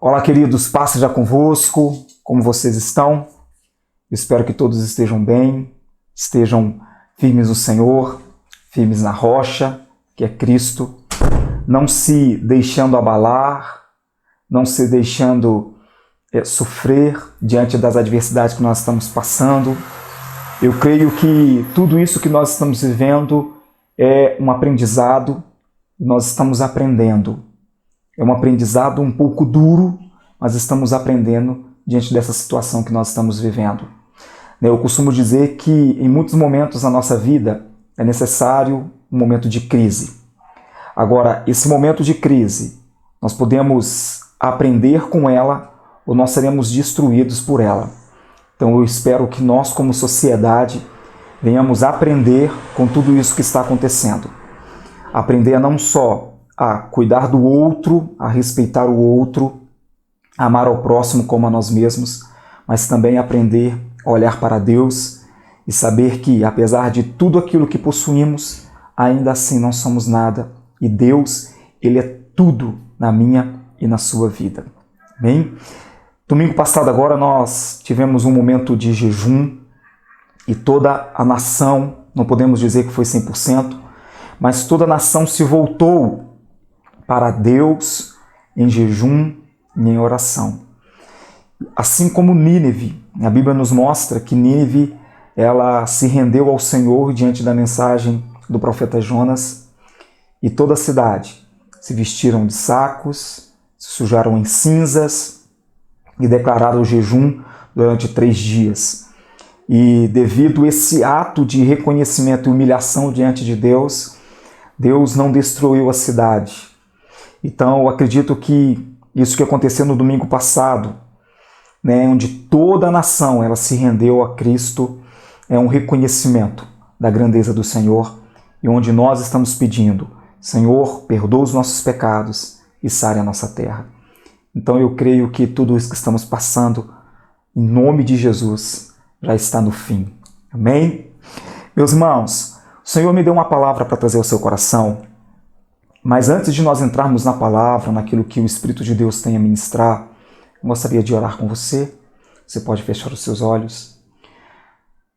Olá, queridos, paz seja convosco, como vocês estão? Eu espero que todos estejam bem, estejam firmes no Senhor, firmes na rocha, que é Cristo, não se deixando abalar, não se deixando sofrer diante das adversidades que nós estamos passando. Eu creio que tudo isso que nós estamos vivendo é um aprendizado, nós estamos aprendendo. É um aprendizado um pouco duro, mas estamos aprendendo diante dessa situação que nós estamos vivendo. Eu costumo dizer que em muitos momentos da nossa vida é necessário um momento de crise. Agora, esse momento de crise, nós podemos aprender com ela ou nós seremos destruídos por ela. Então eu espero que nós, como sociedade, venhamos aprender com tudo isso que está acontecendo. Aprender não só a cuidar do outro, a respeitar o outro, a amar ao próximo como a nós mesmos, mas também aprender a olhar para Deus e saber que, apesar de tudo aquilo que possuímos, ainda assim não somos nada. E Deus, Ele é tudo na minha e na sua vida. Bem? Domingo passado agora nós tivemos um momento de jejum e toda a nação, não podemos dizer que foi 100%, mas toda a nação se voltou para Deus em jejum e em oração. Assim como Nínive, a Bíblia nos mostra que Nínive ela se rendeu ao Senhor diante da mensagem do profeta Jonas e toda a cidade se vestiram de sacos, se sujaram em cinzas e declararam o jejum durante 3 dias. E devido a esse ato de reconhecimento e humilhação diante de Deus, Deus não destruiu a cidade. Então, eu acredito que isso que aconteceu no domingo passado, onde toda a nação ela se rendeu a Cristo, é um reconhecimento da grandeza do Senhor e onde nós estamos pedindo, Senhor, perdoa os nossos pecados e sare a nossa terra. Então, eu creio que tudo isso que estamos passando, em nome de Jesus, já está no fim. Amém? Meus irmãos, o Senhor me deu uma palavra para trazer ao seu coração. Mas antes de nós entrarmos na palavra, naquilo que o Espírito de Deus tem a ministrar, eu gostaria de orar com você. Você pode fechar os seus olhos.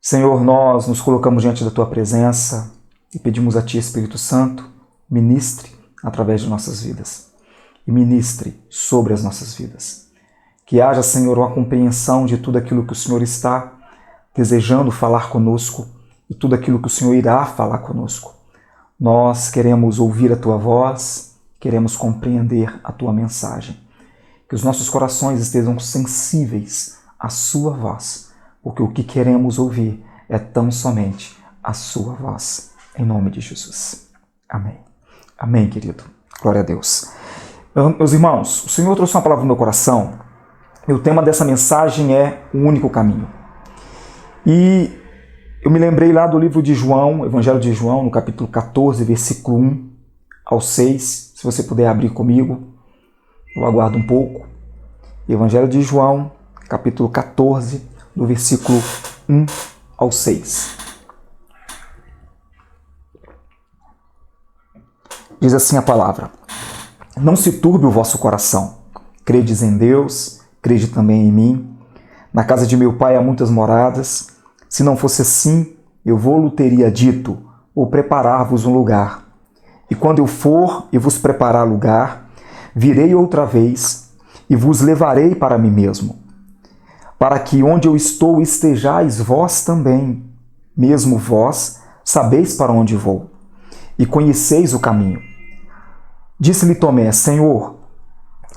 Senhor, nós nos colocamos diante da Tua presença e pedimos a Ti, Espírito Santo, ministre através de nossas vidas e ministre sobre as nossas vidas. Que haja, Senhor, uma compreensão de tudo aquilo que o Senhor está desejando falar conosco e tudo aquilo que o Senhor irá falar conosco. Nós queremos ouvir a Tua voz, queremos compreender a Tua mensagem. Que os nossos corações estejam sensíveis à Sua voz, porque o que queremos ouvir é tão somente a Sua voz. Em nome de Jesus. Amém. Amém, querido. Glória a Deus. Meus irmãos, o Senhor trouxe uma palavra no meu coração e o tema dessa mensagem é o único caminho. E eu me lembrei lá do livro de João, Evangelho de João, no capítulo 14, versículo 1 ao 6. Se você puder abrir comigo, eu aguardo um pouco. Evangelho de João, capítulo 14, do versículo 1 ao 6. Diz assim a palavra: Não se turbe o vosso coração. Credes em Deus, crede também em mim. Na casa de meu Pai há muitas moradas. Se não fosse assim, eu vou-lo teria dito, ou preparar-vos um lugar. E quando eu for e vos preparar lugar, virei outra vez e vos levarei para mim mesmo, para que onde eu estou estejais vós também, mesmo vós sabeis para onde vou, e conheceis o caminho. Disse-lhe Tomé: Senhor,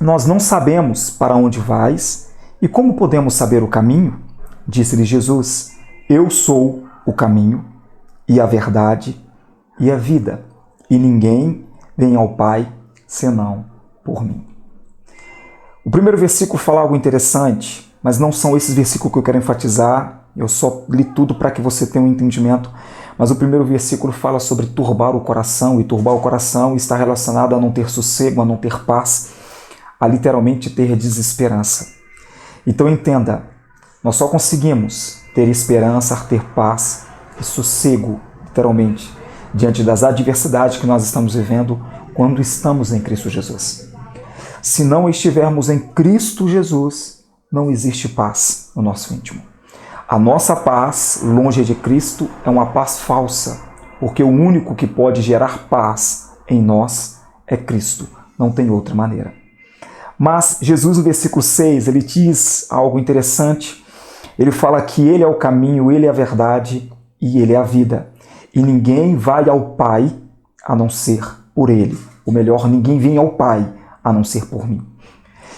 nós não sabemos para onde vais, e como podemos saber o caminho? Disse-lhe Jesus: Eu sou o caminho, e a verdade, e a vida, e ninguém vem ao Pai senão por mim. O primeiro versículo fala algo interessante, mas não são esses versículos que eu quero enfatizar, eu só li tudo para que você tenha um entendimento, mas o primeiro versículo fala sobre turbar o coração, e turbar o coração está relacionado a não ter sossego, a não ter paz, a literalmente ter desesperança. Então entenda, nós só conseguimos ter esperança, ter paz e sossego, literalmente, diante das adversidades que nós estamos vivendo quando estamos em Cristo Jesus. Se não estivermos em Cristo Jesus, não existe paz no nosso íntimo. A nossa paz, longe de Cristo, é uma paz falsa, porque o único que pode gerar paz em nós é Cristo, não tem outra maneira. Mas Jesus, no versículo 6, ele diz algo interessante. Ele fala que Ele é o caminho, Ele é a verdade e Ele é a vida. E ninguém vai ao Pai a não ser por Ele. Ou melhor, ninguém vem ao Pai a não ser por mim.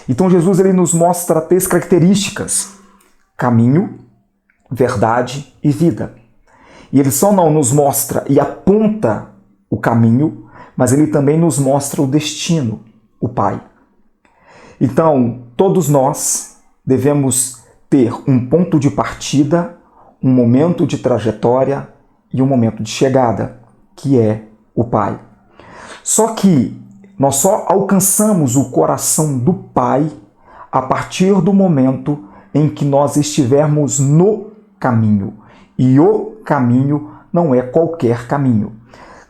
Então Jesus ele nos mostra 3 características: caminho, verdade e vida. E ele só não nos mostra e aponta o caminho, mas ele também nos mostra o destino, o Pai. Então, todos nós devemos ter um ponto de partida, um momento de trajetória e um momento de chegada, que é o Pai. Só que nós só alcançamos o coração do Pai a partir do momento em que nós estivermos no caminho. E o caminho não é qualquer caminho.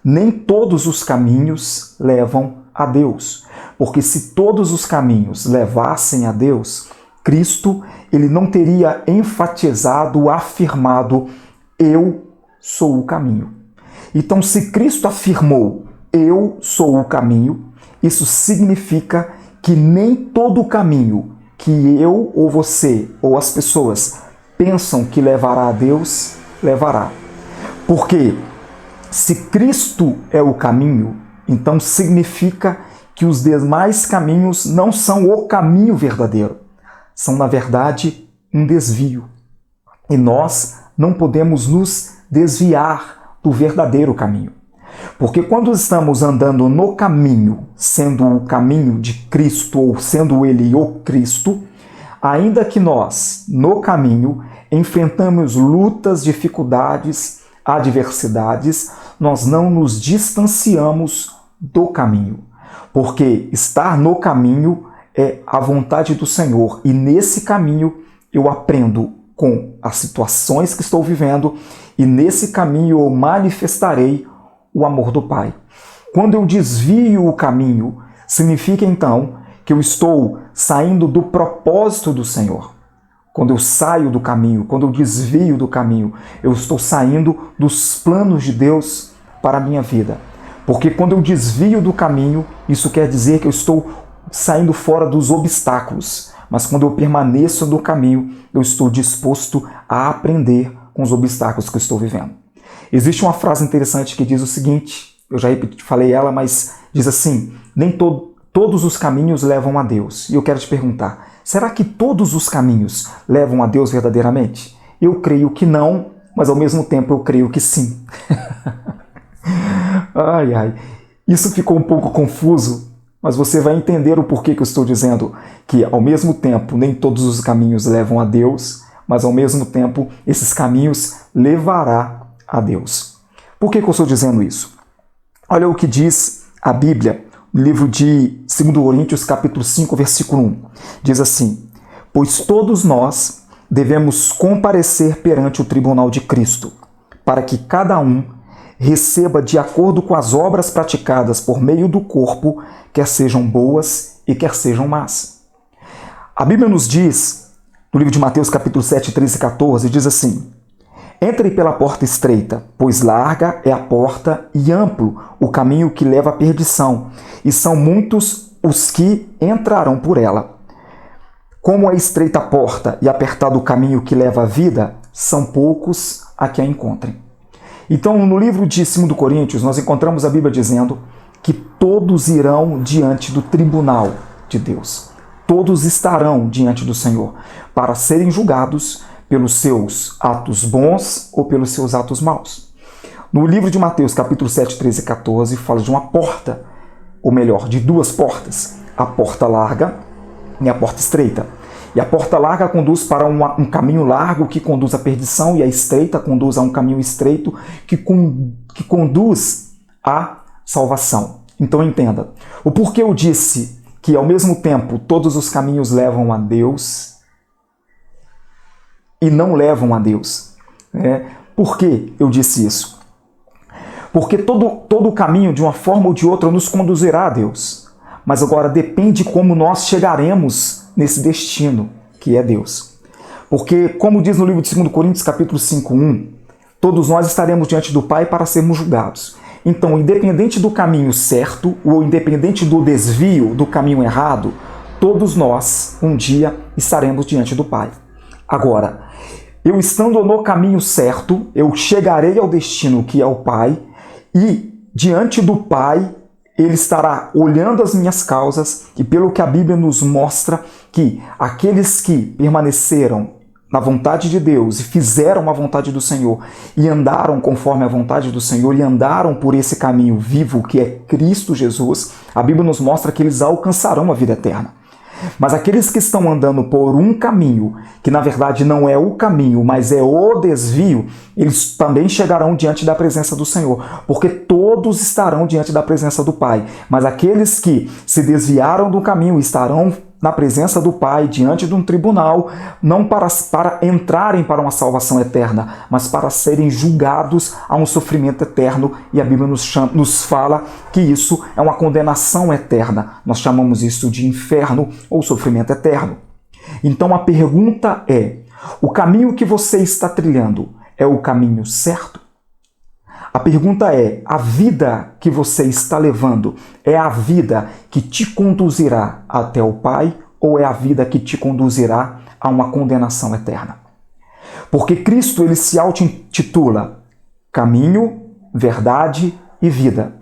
Nem todos os caminhos levam a Deus. Porque se todos os caminhos levassem a Deus, Cristo ele não teria enfatizado, afirmado: eu sou o caminho. Então, se Cristo afirmou: eu sou o caminho, isso significa que nem todo o caminho que eu ou você ou as pessoas pensam que levará a Deus, levará. Porque se Cristo é o caminho, então significa que os demais caminhos não são o caminho verdadeiro. São, na verdade, um desvio. E nós não podemos nos desviar do verdadeiro caminho. Porque quando estamos andando no caminho, sendo o caminho de Cristo ou sendo Ele o Cristo, ainda que nós, no caminho, enfrentamos lutas, dificuldades, adversidades, nós não nos distanciamos do caminho. Porque estar no caminho é a vontade do Senhor. E nesse caminho eu aprendo com as situações que estou vivendo e nesse caminho eu manifestarei o amor do Pai. Quando eu desvio o caminho, significa então que eu estou saindo do propósito do Senhor. Quando eu saio do caminho, quando eu desvio do caminho, eu estou saindo dos planos de Deus para a minha vida. Porque quando eu desvio do caminho, isso quer dizer que eu estou saindo fora dos obstáculos. Mas quando eu permaneço no caminho, eu estou disposto a aprender com os obstáculos que eu estou vivendo. Existe uma frase interessante que diz o seguinte, eu já falei ela, mas diz assim: nem todos os caminhos levam a Deus. E eu quero te perguntar, será que todos os caminhos levam a Deus verdadeiramente? Eu creio que não, mas ao mesmo tempo eu creio que sim. Ai. Isso ficou um pouco confuso, mas você vai entender o porquê que eu estou dizendo que ao mesmo tempo nem todos os caminhos levam a Deus, mas ao mesmo tempo esses caminhos levará a Deus. Por que eu estou dizendo isso? Olha o que diz a Bíblia, no livro de 2 Coríntios, capítulo 5, versículo 1. Diz assim: pois todos nós devemos comparecer perante o tribunal de Cristo, para que cada um receba de acordo com as obras praticadas por meio do corpo, quer sejam boas e quer sejam más. A Bíblia nos diz, no livro de Mateus, capítulo 7, 13 e 14, diz assim: entre pela porta estreita, pois larga é a porta e amplo o caminho que leva à perdição, e são muitos os que entrarão por ela. Como é estreita a porta e apertado o caminho que leva à vida, são poucos a que a encontrem. Então, no livro de 2 Coríntios, nós encontramos a Bíblia dizendo que todos irão diante do tribunal de Deus. Todos estarão diante do Senhor para serem julgados pelos seus atos bons ou pelos seus atos maus. No livro de Mateus, capítulo 7, 13 e 14, fala de uma porta, ou melhor, de duas portas. A porta larga e a porta estreita. E a porta larga conduz para um caminho largo que conduz à perdição, e a estreita conduz a um caminho estreito que conduz à salvação. Então entenda, o porquê eu disse que ao mesmo tempo todos os caminhos levam a Deus e não levam a Deus. Por que eu disse isso? Porque todo o caminho, de uma forma ou de outra, nos conduzirá a Deus. mas agora depende como nós chegaremos nesse destino, que é Deus. Porque, como diz no livro de 2 Coríntios, capítulo 5:1, todos nós estaremos diante do Pai para sermos julgados. Então, independente do caminho certo ou independente do desvio do caminho errado, todos nós, um dia, estaremos diante do Pai. Agora, eu estando no caminho certo, eu chegarei ao destino que é o Pai, e diante do Pai, Ele estará olhando as minhas causas, e pelo que a Bíblia nos mostra, que aqueles que permaneceram na vontade de Deus e fizeram a vontade do Senhor e andaram conforme a vontade do Senhor e andaram por esse caminho vivo que é Cristo Jesus, a Bíblia nos mostra que eles alcançarão a vida eterna. Mas aqueles que estão andando por um caminho, que na verdade não é o caminho, mas é o desvio, eles também chegarão diante da presença do Senhor, porque todos estarão diante da presença do Pai. Mas aqueles que se desviaram do caminho estarão na presença do Pai, diante de um tribunal, não para entrarem para uma salvação eterna, mas para serem julgados a um sofrimento eterno, e a Bíblia nos fala que isso é uma condenação eterna. Nós chamamos isso de inferno ou sofrimento eterno. Então a pergunta é, o caminho que você está trilhando é o caminho certo? A pergunta é, a vida que você está levando é a vida que te conduzirá até o Pai ou é a vida que te conduzirá a uma condenação eterna? Porque Cristo, ele se auto-intitula caminho, verdade e vida.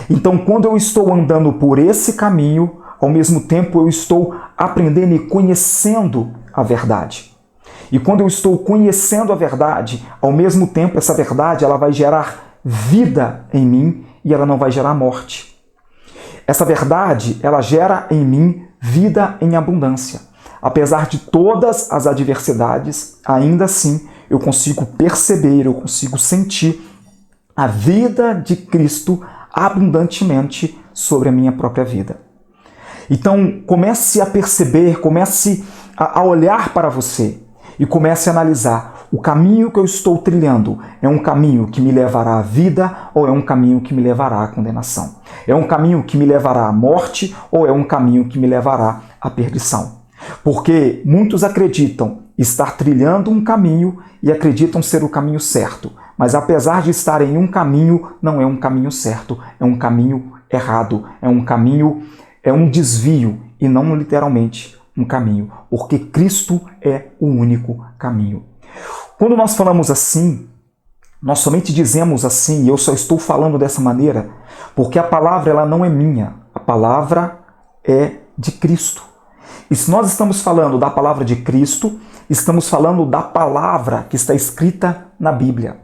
Então, quando eu estou andando por esse caminho, ao mesmo tempo eu estou aprendendo e conhecendo a verdade. E quando eu estou conhecendo a verdade, ao mesmo tempo essa verdade ela vai gerar vida em mim e ela não vai gerar morte. Essa verdade, ela gera em mim vida em abundância. Apesar de todas as adversidades, ainda assim eu consigo perceber, eu consigo sentir a vida de Cristo abundantemente sobre a minha própria vida. Então, comece a perceber, comece a olhar para você e comece a analisar o caminho que eu estou trilhando. É um caminho que me levará à vida ou é um caminho que me levará à condenação? É um caminho que me levará à morte ou é um caminho que me levará à perdição? Porque muitos acreditam estar trilhando um caminho e acreditam ser o caminho certo. Mas apesar de estar em um caminho, não é um caminho certo, é um caminho errado, é um desvio e não literalmente um caminho, porque Cristo é o único caminho. Quando nós falamos assim, nós somente dizemos assim, e eu só estou falando dessa maneira, porque a palavra ela não é minha, a palavra é de Cristo. E se nós estamos falando da palavra de Cristo, estamos falando da palavra que está escrita na Bíblia.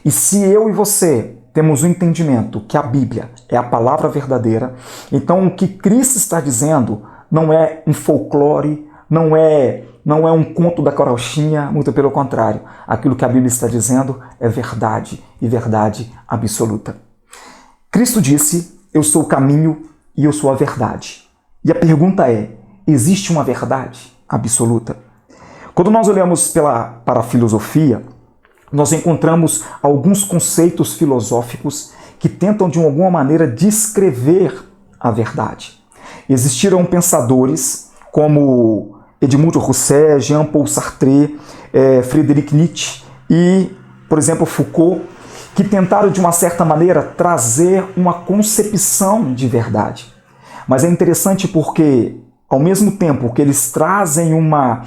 E se eu e você temos o entendimento que a Bíblia é a palavra verdadeira, então o que Cristo está dizendo não é um folclore, não é um conto da carochinha, muito pelo contrário. Aquilo que a Bíblia está dizendo é verdade, e verdade absoluta. Cristo disse, eu sou o caminho e eu sou a verdade. E a pergunta é, existe uma verdade absoluta? Quando nós olhamos para a filosofia, nós encontramos alguns conceitos filosóficos que tentam de alguma maneira descrever a verdade. Existiram pensadores como Edmund Husserl, Jean-Paul Sartre, Friedrich Nietzsche e, por exemplo, Foucault, que tentaram de uma certa maneira trazer uma concepção de verdade. Mas é interessante porque, ao mesmo tempo que eles trazem uma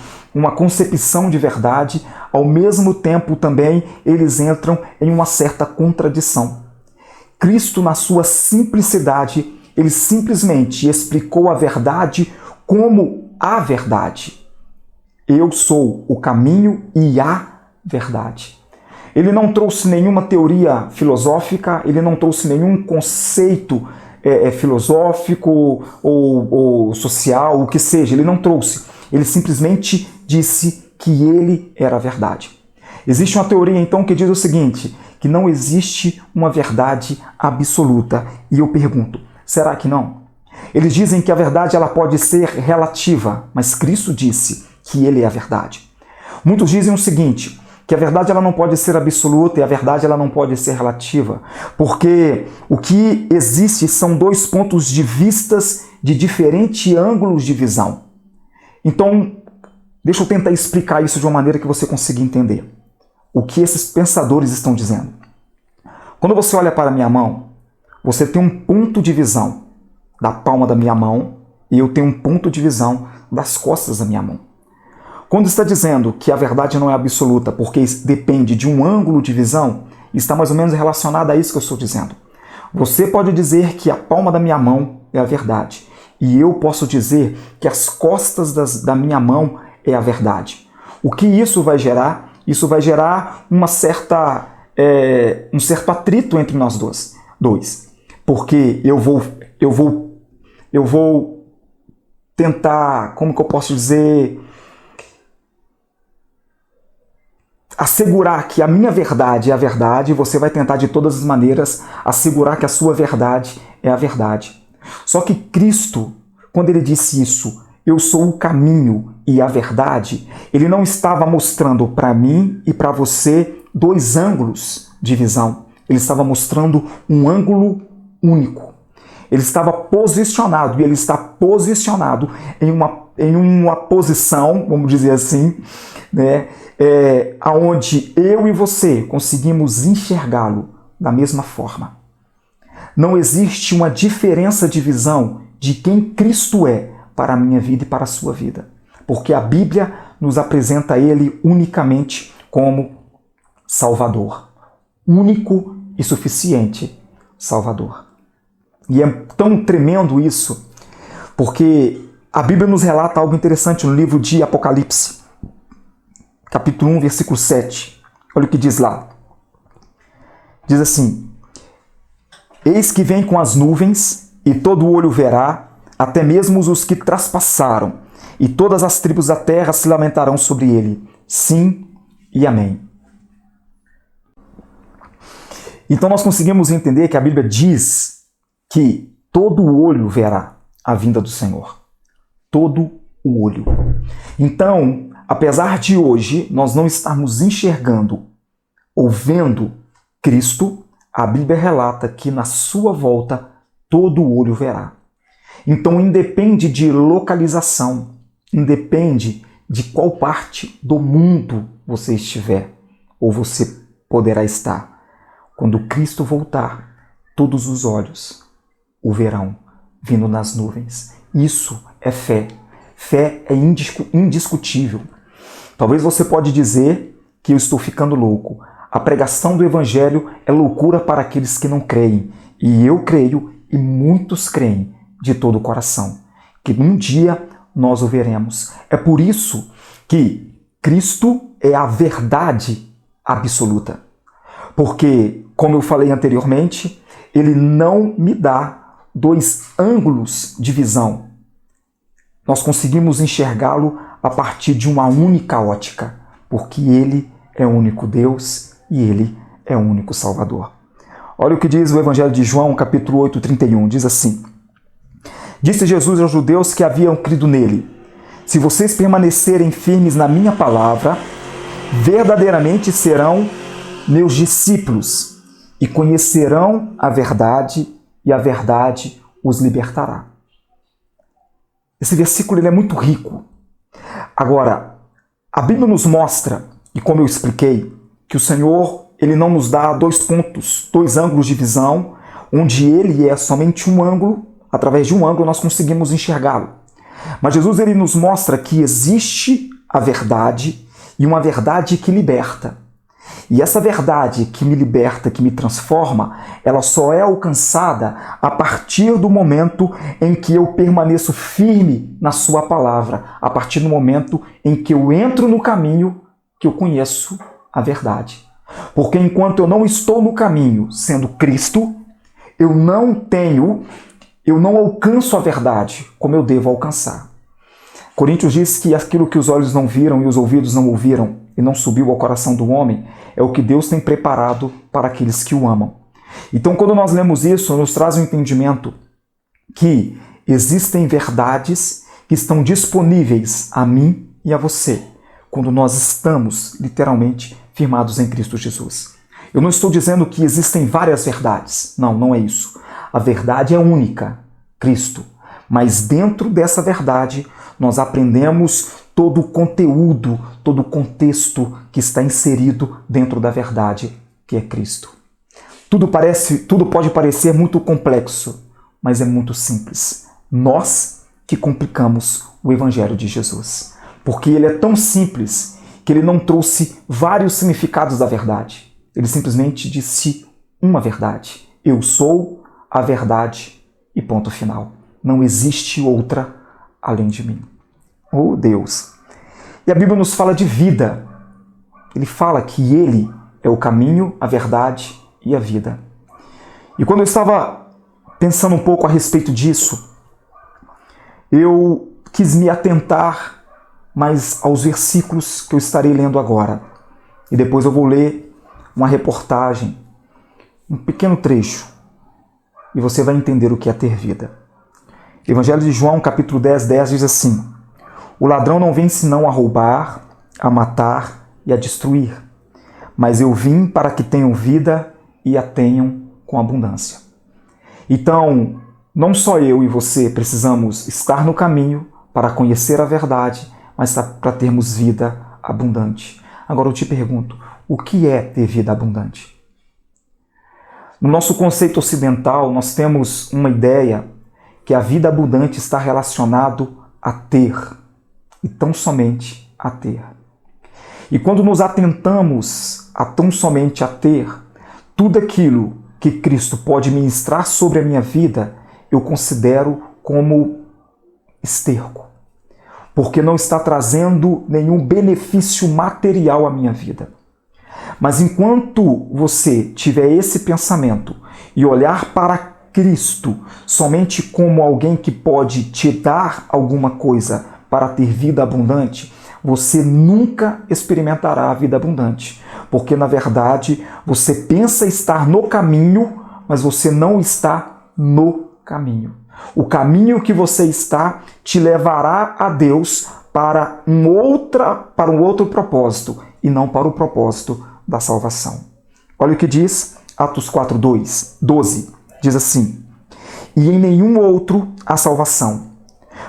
concepção de verdade, ao mesmo tempo também eles entram em uma certa contradição. Cristo, na sua simplicidade, ele simplesmente explicou a verdade como a verdade. Eu sou o caminho e a verdade. Ele não trouxe nenhuma teoria filosófica, ele não trouxe nenhum conceito filosófico ou social, o que seja, ele não trouxe. Ele simplesmente disse que ele era a verdade. Existe uma teoria, então, que diz o seguinte, que não existe uma verdade absoluta. E eu pergunto, será que não? Eles dizem que a verdade ela pode ser relativa, mas Cristo disse que ele é a verdade. Muitos dizem o seguinte, que a verdade ela não pode ser absoluta e a verdade ela não pode ser relativa, porque o que existe são dois pontos de vistas de diferentes ângulos de visão. Então, deixa eu tentar explicar isso de uma maneira que você consiga entender o que esses pensadores estão dizendo. Quando você olha para a minha mão, você tem um ponto de visão da palma da minha mão e eu tenho um ponto de visão das costas da minha mão. Quando está dizendo que a verdade não é absoluta porque depende de um ângulo de visão, está mais ou menos relacionado a isso que eu estou dizendo. Você pode dizer que a palma da minha mão é a verdade e eu posso dizer que as costas da minha mão é a verdade. O que isso vai gerar? Isso vai gerar um certo atrito entre nós dois. Porque eu vou tentar, como que eu posso dizer, assegurar que a minha verdade é a verdade, e você vai tentar de todas as maneiras assegurar que a sua verdade é a verdade. Só que Cristo, quando ele disse isso, eu sou o caminho e a verdade, ele não estava mostrando para mim e para você dois ângulos de visão. Ele estava mostrando um ângulo único. Ele estava posicionado, e ele está posicionado em uma posição, vamos dizer assim, né, aonde eu e você conseguimos enxergá-lo da mesma forma. Não existe uma diferença de visão de quem Cristo é para a minha vida e para a sua vida, porque a Bíblia nos apresenta ele unicamente como Salvador, único e suficiente Salvador. E é tão tremendo isso, porque a Bíblia nos relata algo interessante no livro de Apocalipse, capítulo 1, versículo 7. Olha o que diz lá. Diz assim: eis que vem com as nuvens, e todo olho verá, até mesmo os que traspassaram, e todas as tribos da terra se lamentarão sobre ele. Sim e amém. Então nós conseguimos entender que a Bíblia diz que todo olho verá a vinda do Senhor. Todo o olho. Então, apesar de hoje nós não estarmos enxergando ou vendo Cristo, a Bíblia relata que na sua volta todo olho verá. Então, independe de localização, independe de qual parte do mundo você estiver ou você poderá estar. Quando Cristo voltar, todos os olhos o verão vindo nas nuvens. Isso é fé. Fé é indiscutível. Talvez você pode dizer que eu estou ficando louco. A pregação do Evangelho é loucura para aqueles que não creem. E eu creio, e muitos creem de todo o coração, que um dia nós o veremos. É por isso que Cristo é a verdade absoluta. Porque, como eu falei anteriormente, ele não me dá dois ângulos de visão. Nós conseguimos enxergá-lo a partir de uma única ótica, porque ele é o único Deus e ele é o único Salvador. Olha o que diz o Evangelho de João, capítulo 8, 31. Diz assim: disse Jesus aos judeus que haviam crido nele: se vocês permanecerem firmes na minha palavra, verdadeiramente serão meus discípulos e conhecerão a verdade, e a verdade os libertará. Esse versículo ele é muito rico. Agora, a Bíblia nos mostra, e como eu expliquei, que o Senhor ele não nos dá dois pontos, dois ângulos de visão, onde ele é somente um ângulo, através de um ângulo nós conseguimos enxergá-lo. Mas Jesus ele nos mostra que existe a verdade e uma verdade que liberta. E essa verdade que me liberta, que me transforma, ela só é alcançada a partir do momento em que eu permaneço firme na sua palavra, a partir do momento em que eu entro no caminho que eu conheço a verdade. Porque enquanto eu não estou no caminho, sendo Cristo, eu não alcanço a verdade como eu devo alcançar. Coríntios diz que aquilo que os olhos não viram e os ouvidos não ouviram e não subiu ao coração do homem é o que Deus tem preparado para aqueles que o amam. Então, quando nós lemos isso, nos traz um entendimento que existem verdades que estão disponíveis a mim e a você quando nós estamos, literalmente, firmados em Cristo Jesus. Eu não estou dizendo que existem várias verdades. Não, não é isso. A verdade é única, Cristo. Mas dentro dessa verdade, nós aprendemos todo o conteúdo, todo o contexto que está inserido dentro da verdade, que é Cristo. Tudo pode parecer muito complexo, mas é muito simples. Nós que complicamos o Evangelho de Jesus. Porque ele é tão simples que ele não trouxe vários significados da verdade. Ele simplesmente disse uma verdade. Eu sou a verdade e ponto final. Não existe outra além de mim. Oh Deus! E a Bíblia nos fala de vida. Ele fala que ele é o caminho, a verdade e a vida. E quando eu estava pensando um pouco a respeito disso, eu quis me atentar mais aos versículos que eu estarei lendo agora. E depois eu vou ler uma reportagem, um pequeno trecho, e você vai entender o que é ter vida. Evangelho de João, capítulo 10, diz assim: O ladrão não vem senão a roubar, a matar e a destruir. Mas eu vim para que tenham vida e a tenham com abundância. Então, não só eu e você precisamos estar no caminho para conhecer a verdade, mas para termos vida abundante. Agora eu te pergunto, o que é ter vida abundante? No nosso conceito ocidental, nós temos uma ideia que a vida abundante está relacionado a ter, e tão somente a ter. E quando nos atentamos a tão somente a ter, tudo aquilo que Cristo pode ministrar sobre a minha vida, eu considero como esterco, porque não está trazendo nenhum benefício material à minha vida. Mas enquanto você tiver esse pensamento e olhar para Cristo somente como alguém que pode te dar alguma coisa para ter vida abundante, você nunca experimentará a vida abundante. Porque, na verdade, você pensa estar no caminho, mas você não está no caminho. O caminho que você está te levará a Deus para um outro propósito, e não para o propósito da salvação. Olha o que diz Atos 4:12. Diz assim: E em nenhum outro há salvação,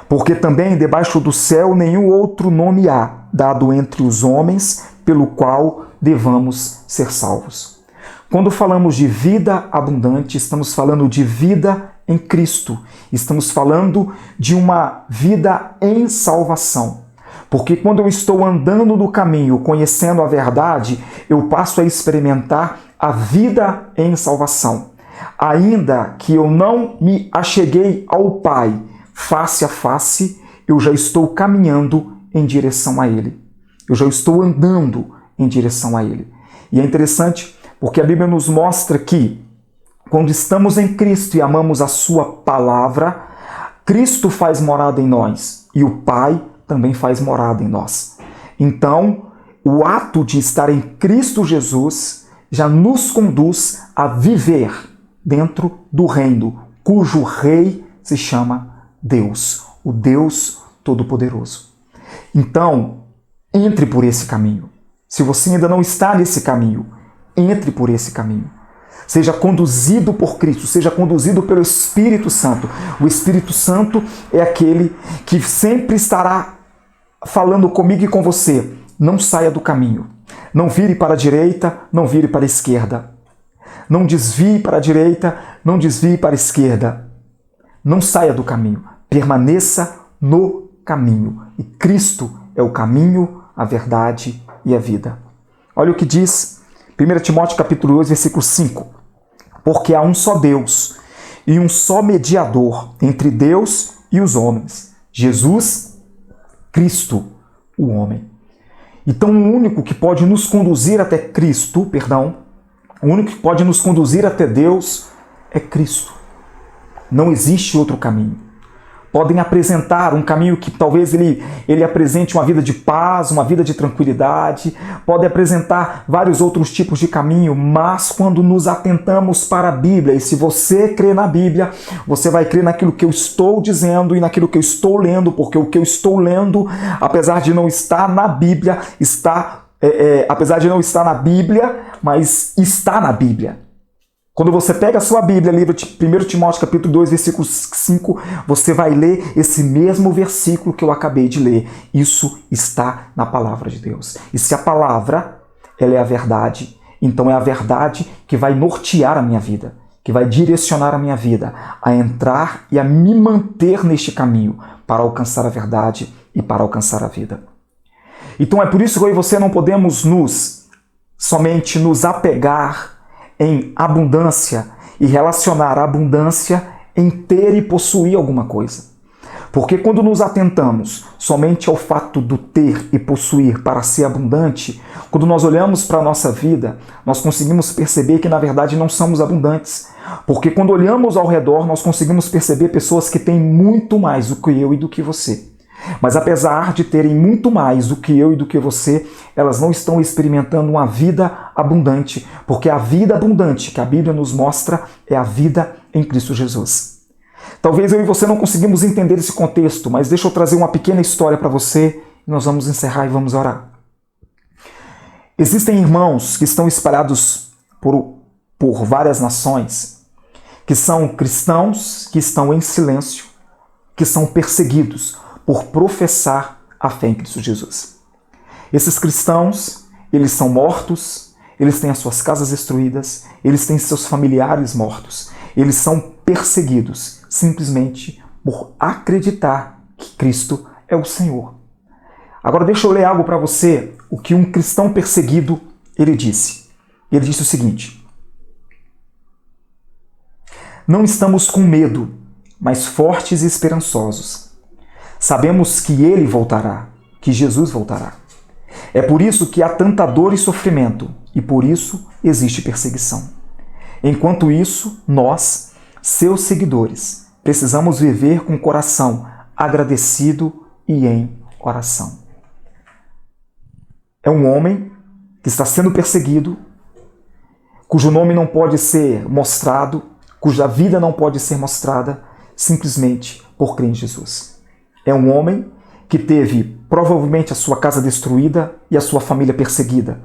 porque também debaixo do céu nenhum outro nome há, dado entre os homens, pelo qual devamos ser salvos. Quando falamos de vida abundante, estamos falando de vida em Cristo. Estamos falando de uma vida em salvação. Porque quando eu estou andando no caminho, conhecendo a verdade, eu passo a experimentar a vida em salvação. Ainda que eu não me acheguei ao Pai face a face, eu já estou caminhando em direção a Ele. Eu já estou andando em direção a Ele. E é interessante porque a Bíblia nos mostra que quando estamos em Cristo e amamos a Sua palavra, Cristo faz morada em nós e o Pai também faz morada em nós. Então, o ato de estar em Cristo Jesus já nos conduz a viver dentro do reino, cujo rei se chama Deus, o Deus Todo-Poderoso. Então, entre por esse caminho. Se você ainda não está nesse caminho, entre por esse caminho. Seja conduzido por Cristo, seja conduzido pelo Espírito Santo. O Espírito Santo é aquele que sempre estará falando comigo e com você. Não saia do caminho. Não vire para a direita, não vire para a esquerda. Não desvie para a direita, não desvie para a esquerda. Não saia do caminho. Permaneça no caminho. E Cristo é o caminho, a verdade e a vida. Olha o que diz 1 Timóteo capítulo 2, versículo 5. Porque há um só Deus e um só mediador entre Deus e os homens, Jesus Cristo, o homem. Então o único que pode nos conduzir até Cristo, o único que pode nos conduzir até Deus é Cristo. Não existe outro caminho. Podem apresentar um caminho que talvez ele apresente uma vida de paz, uma vida de tranquilidade, pode apresentar vários outros tipos de caminho, mas quando nos atentamos para a Bíblia, e se você crê na Bíblia, você vai crer naquilo que eu estou dizendo e naquilo que eu estou lendo, porque o que eu estou lendo, apesar de não estar na Bíblia, mas está na Bíblia. Quando você pega a sua Bíblia, livro de 1 Timóteo capítulo 2, versículo 5, você vai ler esse mesmo versículo que eu acabei de ler. Isso está na palavra de Deus. E se a palavra, ela é a verdade, então é a verdade que vai nortear a minha vida, que vai direcionar a minha vida a entrar e a me manter neste caminho para alcançar a verdade e para alcançar a vida. Então é por isso que eu e você não podemos somente nos apegar em abundância e relacionar a abundância em ter e possuir alguma coisa. Porque quando nos atentamos somente ao fato do ter e possuir para ser abundante, quando nós olhamos para a nossa vida, nós conseguimos perceber que na verdade não somos abundantes. Porque quando olhamos ao redor, nós conseguimos perceber pessoas que têm muito mais do que eu e do que você. Mas apesar de terem muito mais do que eu e do que você, elas não estão experimentando uma vida abundante, porque a vida abundante que a Bíblia nos mostra é a vida em Cristo Jesus. Talvez eu e você não conseguimos entender esse contexto, mas deixa eu trazer uma pequena história para você e nós vamos encerrar e vamos orar. Existem irmãos que estão espalhados por várias nações, que são cristãos, que estão em silêncio, que são perseguidos por professar a fé em Cristo Jesus. Esses cristãos, eles são mortos, eles têm as suas casas destruídas, eles têm seus familiares mortos, eles são perseguidos simplesmente por acreditar que Cristo é o Senhor. Agora deixa eu ler algo para você, o que um cristão perseguido, ele disse. Ele disse o seguinte: não estamos com medo, mas fortes e esperançosos. Sabemos que Ele voltará, que Jesus voltará. É por isso que há tanta dor e sofrimento, e por isso existe perseguição. Enquanto isso, nós, seus seguidores, precisamos viver com o coração agradecido e em oração. É um homem que está sendo perseguido, cujo nome não pode ser mostrado, cuja vida não pode ser mostrada, simplesmente por crer em Jesus. É um homem que teve provavelmente a sua casa destruída e a sua família perseguida.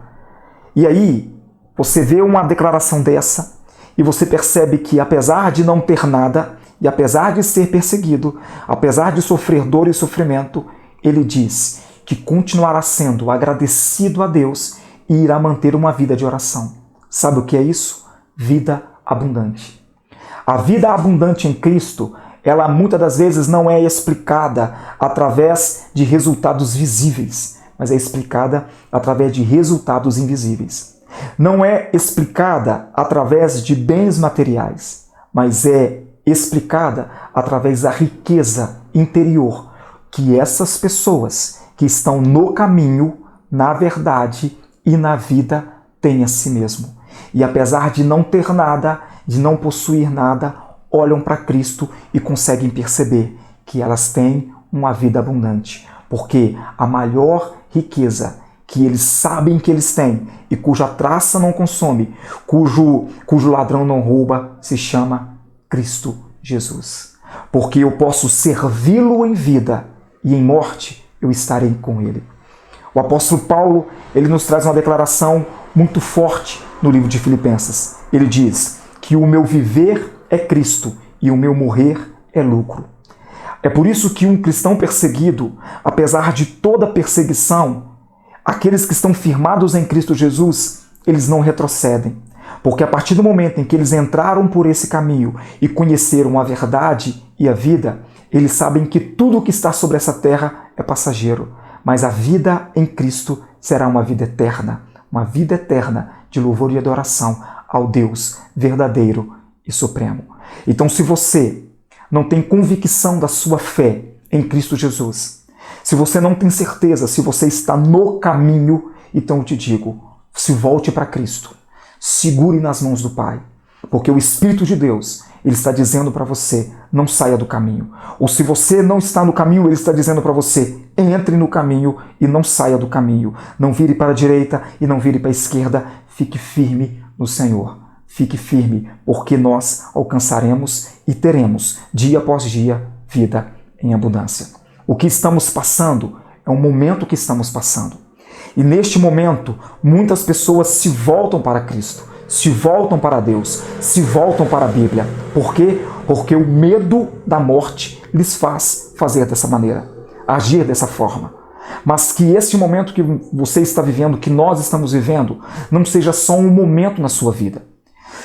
E aí você vê uma declaração dessa e você percebe que apesar de não ter nada e apesar de ser perseguido, apesar de sofrer dor e sofrimento, ele diz que continuará sendo agradecido a Deus e irá manter uma vida de oração. Sabe o que é isso? Vida abundante. A vida abundante em Cristo, ela muitas das vezes não é explicada através de resultados visíveis, mas é explicada através de resultados invisíveis. Não é explicada através de bens materiais, mas é explicada através da riqueza interior que essas pessoas que estão no caminho, na verdade e na vida têm a si mesmo. E apesar de não ter nada, de não possuir nada, olham para Cristo e conseguem perceber que elas têm uma vida abundante, porque a maior riqueza que eles sabem que eles têm e cuja traça não consome, cujo ladrão não rouba, se chama Cristo Jesus. Porque eu posso servi-lo em vida e em morte eu estarei com ele. O apóstolo Paulo, ele nos traz uma declaração muito forte no livro de Filipenses. Ele diz que o meu viver é Cristo e o meu morrer é lucro. É por isso que um cristão perseguido, apesar de toda perseguição, aqueles que estão firmados em Cristo Jesus, eles não retrocedem. Porque a partir do momento em que eles entraram por esse caminho e conheceram a verdade e a vida, eles sabem que tudo o que está sobre essa terra é passageiro, mas a vida em Cristo será uma vida eterna de louvor e adoração ao Deus verdadeiro e supremo. Então, se você não tem convicção da sua fé em Cristo Jesus, se você não tem certeza se você está no caminho, então eu te digo, se volte para Cristo, segure nas mãos do Pai, porque o Espírito de Deus, ele está dizendo para você, não saia do caminho. Ou se você não está no caminho, ele está dizendo para você, entre no caminho e não saia do caminho. Não vire para a direita e não vire para a esquerda, fique firme no Senhor. Fique firme, porque nós alcançaremos e teremos, dia após dia, vida em abundância. O que estamos passando é um momento que estamos passando. E neste momento, muitas pessoas se voltam para Cristo, se voltam para Deus, se voltam para a Bíblia. Por quê? Porque o medo da morte lhes faz fazer dessa maneira, agir dessa forma. Mas que esse momento que você está vivendo, que nós estamos vivendo, não seja só um momento na sua vida.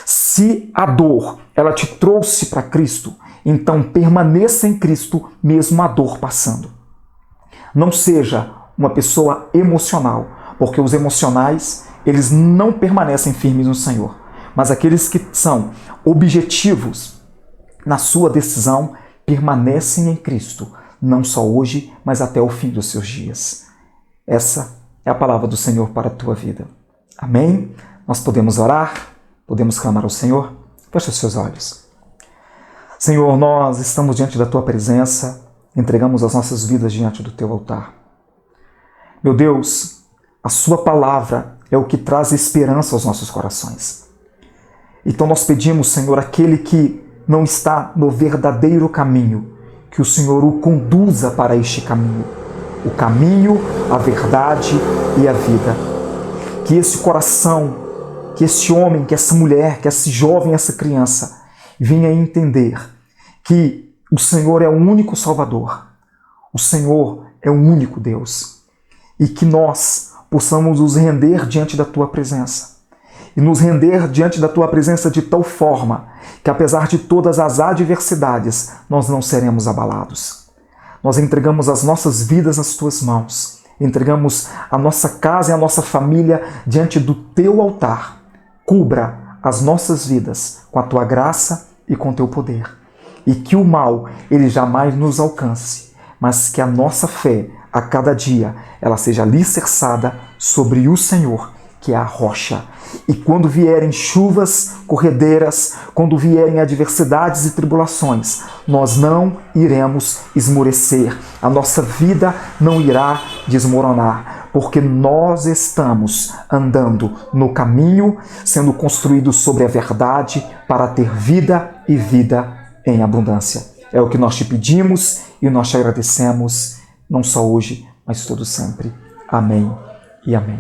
Se a dor, ela te trouxe para Cristo, então permaneça em Cristo mesmo a dor passando. Não seja uma pessoa emocional, porque os emocionais, eles não permanecem firmes no Senhor. Mas aqueles que são objetivos na sua decisão, permanecem em Cristo, não só hoje, mas até o fim dos seus dias. Essa é a palavra do Senhor para a tua vida. Amém? Nós podemos orar, podemos clamar ao Senhor. Feche os seus olhos. Senhor, nós estamos diante da tua presença, entregamos as nossas vidas diante do teu altar. Meu Deus, a sua palavra é o que traz esperança aos nossos corações. Então nós pedimos, Senhor, aquele que não está no verdadeiro caminho, que o Senhor o conduza para este caminho. O caminho, a verdade e a vida. Que esse coração, que esse homem, que essa mulher, que esse jovem, essa criança, venha entender que o Senhor é o único Salvador. O Senhor é o único Deus. E que nós possamos nos render diante da tua presença. E nos render diante da tua presença de tal forma que, apesar de todas as adversidades, nós não seremos abalados. Nós entregamos as nossas vidas nas tuas mãos. Entregamos a nossa casa e a nossa família diante do teu altar. Cubra as nossas vidas com a tua graça e com o teu poder. E que o mal, ele jamais nos alcance, mas que a nossa fé, a cada dia, ela seja alicerçada sobre o Senhor, que é a rocha. E quando vierem chuvas corredeiras, quando vierem adversidades e tribulações, nós não iremos esmorecer. A nossa vida não irá desmoronar, porque nós estamos andando no caminho, sendo construídos sobre a verdade para ter vida e vida em abundância. É o que nós te pedimos e nós te agradecemos, não só hoje, mas todo sempre. Amém e amém.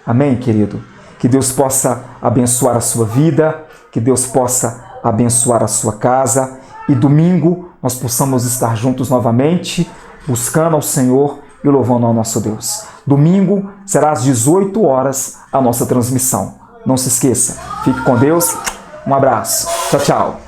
Amém, querido? Que Deus possa abençoar a sua vida, que Deus possa abençoar a sua casa e domingo nós possamos estar juntos novamente, buscando ao Senhor e louvando ao nosso Deus. Domingo será às 18 horas a nossa transmissão. Não se esqueça. Fique com Deus. Um abraço. Tchau, tchau.